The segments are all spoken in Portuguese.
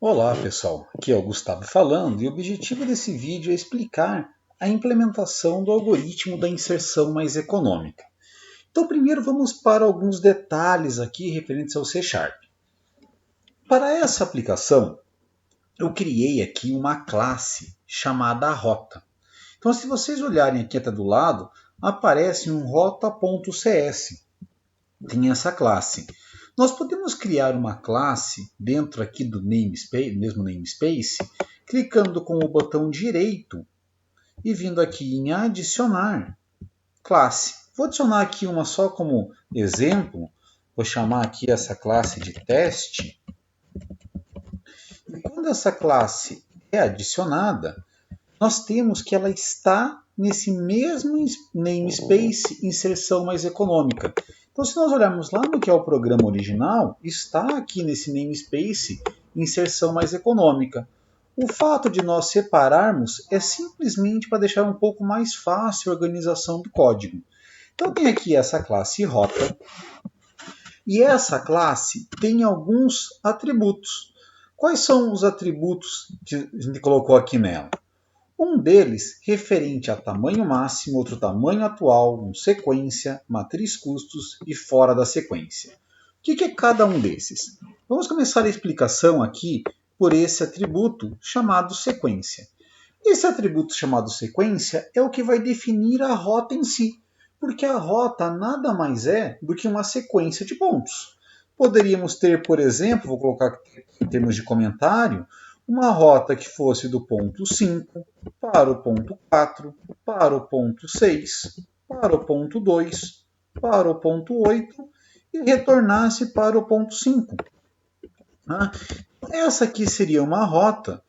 Olá pessoal, aqui é o Gustavo falando e o objetivo desse vídeo é explicar a implementação do algoritmo da inserção mais econômica. Então primeiro vamos para alguns detalhes aqui referentes ao C#. Para essa aplicação eu criei aqui uma classe chamada rota. Então se vocês olharem aqui até do lado, aparece um rota.cs. Tem essa classe. Nós podemos criar uma classe dentro aqui do namespace, mesmo namespace, clicando com o botão direito e vindo aqui em adicionar classe. Vou adicionar aqui uma só como exemplo. Vou chamar aqui essa classe de teste. E quando essa classe é adicionada, nós temos que ela está nesse mesmo namespace inserção mais econômica. Então, se nós olharmos lá no que é o programa original, está aqui nesse namespace inserção mais econômica. O fato de nós separarmos é simplesmente para deixar um pouco mais fácil a organização do código. Então, tem aqui essa classe rota. E essa classe tem alguns atributos. Quais são os atributos que a gente colocou aqui nela? Um deles referente a tamanho máximo, outro tamanho atual, sequência, matriz custos e fora da sequência. O que é cada um desses? Vamos começar a explicação aqui por esse atributo chamado sequência. Esse atributo chamado sequência é o que vai definir a rota em si, porque a rota nada mais é do que uma sequência de pontos. Poderíamos ter, por exemplo, vou colocar aqui em termos de comentário, uma rota que fosse do ponto 5 para o ponto 4, para o ponto 6, para o ponto 2, para o ponto 8 e retornasse para o ponto 5. Essa aqui seria uma rota.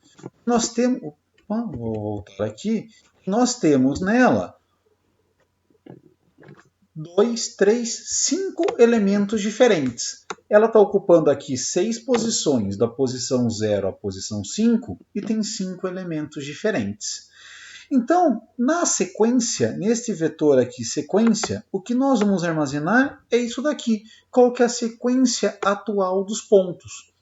Nós temos, vou voltar aqui, nós temos nela 2, 3, 5 elementos diferentes. Ela está ocupando aqui 6 posições, da posição 0 à posição 5, e tem 5 elementos diferentes. Então, na sequência, neste vetor aqui, sequência, o que nós vamos armazenar é isso daqui. Qual que é a sequência atual dos pontos?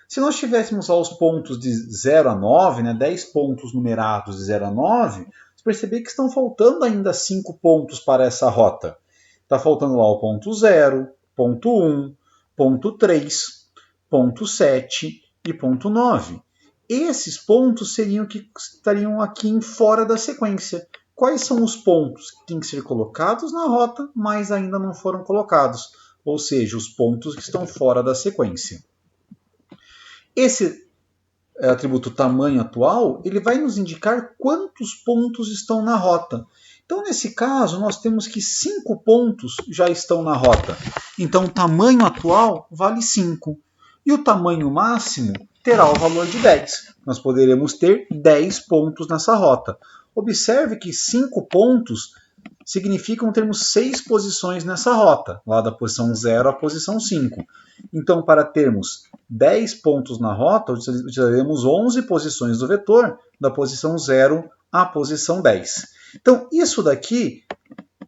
Se nós tivéssemos lá os pontos de 0 a 9, 10 pontos numerados de 0 a 9, você percebe que estão faltando ainda 5 pontos para essa rota. Está faltando lá o ponto 0, ponto 1, ponto 3, ponto 7 e ponto 9. Esses pontos seriam que estariam aqui fora da sequência. Quais são os pontos que têm que ser colocados na rota, mas ainda não foram colocados? Ou seja, os pontos que estão fora da sequência. Esse atributo tamanho atual, ele vai nos indicar quantos pontos estão na rota. Então, nesse caso, nós temos que 5 pontos já estão na rota. Então, o tamanho atual vale 5. E o tamanho máximo terá o valor de 10. Nós poderemos ter 10 pontos nessa rota. Observe que 5 pontos significam termos 6 posições nessa rota, lá da posição 0 à posição 5. Então, para termos 10 pontos na rota, utilizaremos 11 posições do vetor, da posição 0 à posição 10. Então, isso daqui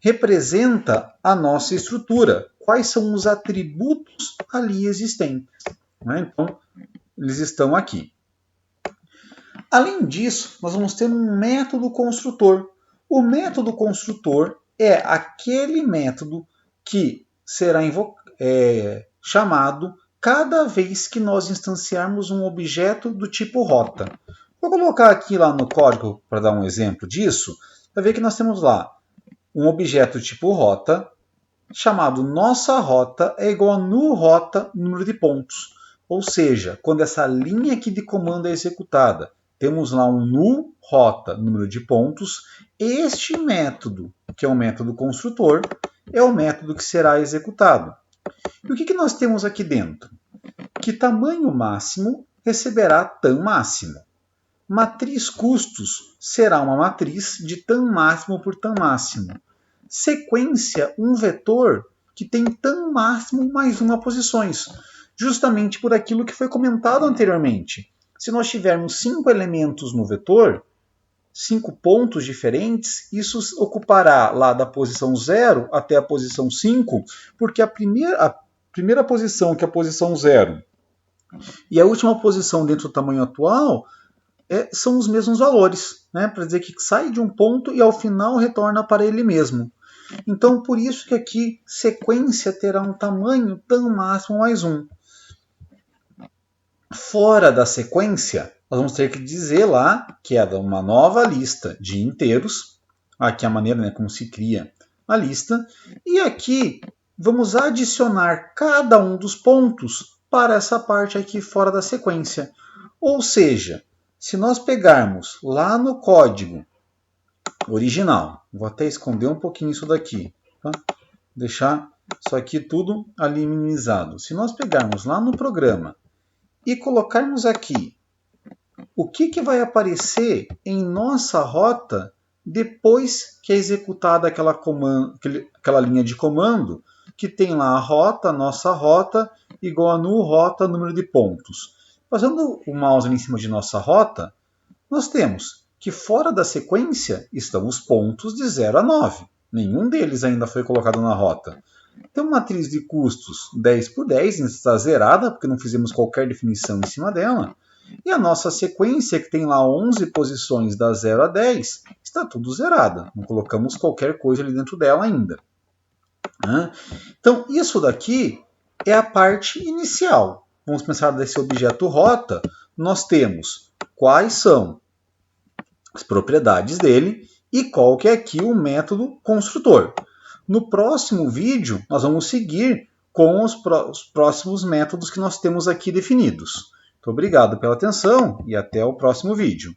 representa a nossa estrutura. Quais são os atributos ali existentes? Então, eles estão aqui. Além disso, nós vamos ter um método construtor. O método construtor é aquele método que será chamado cada vez que nós instanciarmos um objeto do tipo rota. Vou colocar aqui lá no código para dar um exemplo disso, para ver que nós temos lá um objeto tipo rota, chamado nossa rota é igual a new rota, número de pontos. Ou seja, quando essa linha aqui de comando é executada, temos lá um new rota, número de pontos. Este método, que é o método construtor, é o método que será executado. E o que nós temos aqui dentro? Que tamanho máximo receberá tam máximo. Matriz custos será uma matriz de tam máximo por tam máximo. Sequência, um vetor que tem tam máximo mais uma posições, justamente por aquilo que foi comentado anteriormente. Se nós tivermos 5 elementos no vetor, 5 pontos diferentes, isso ocupará lá da posição 0 até a posição 5, porque a primeira posição, que é a posição 0, E a última posição dentro do tamanho atual são os mesmos valores, né? Para dizer que sai de um ponto e ao final retorna para ele mesmo. Então, por isso que aqui sequência terá um tamanho tão máximo mais 1. Fora da sequência, nós vamos ter que dizer lá que é uma nova lista de inteiros. Aqui é a maneira, né, como se cria a lista. E aqui vamos adicionar cada um dos pontos para essa parte aqui fora da sequência. Ou seja, se nós pegarmos lá no código original, vou até esconder um pouquinho isso daqui, tá? Deixar isso aqui tudo ali minimizado. Se nós pegarmos lá no programa e colocarmos aqui o que vai aparecer em nossa rota depois que é executada aquela linha de comando que tem lá a rota, nossa rota, igual a nu rota, número de pontos. Passando o mouse ali em cima de nossa rota, nós temos que fora da sequência estão os pontos de 0 a 9. Nenhum deles ainda foi colocado na rota. Tem uma matriz de custos 10 por 10, está zerada, porque não fizemos qualquer definição em cima dela. E a nossa sequência, que tem lá 11 posições da 0 a 10, está tudo zerada. Não colocamos qualquer coisa ali dentro dela ainda. Então, isso daqui é a parte inicial. Vamos pensar desse objeto rota. Nós temos quais são as propriedades dele e qual que é aqui o método construtor. No próximo vídeo, nós vamos seguir com os próximos métodos que nós temos aqui definidos. Muito obrigado pela atenção e até o próximo vídeo.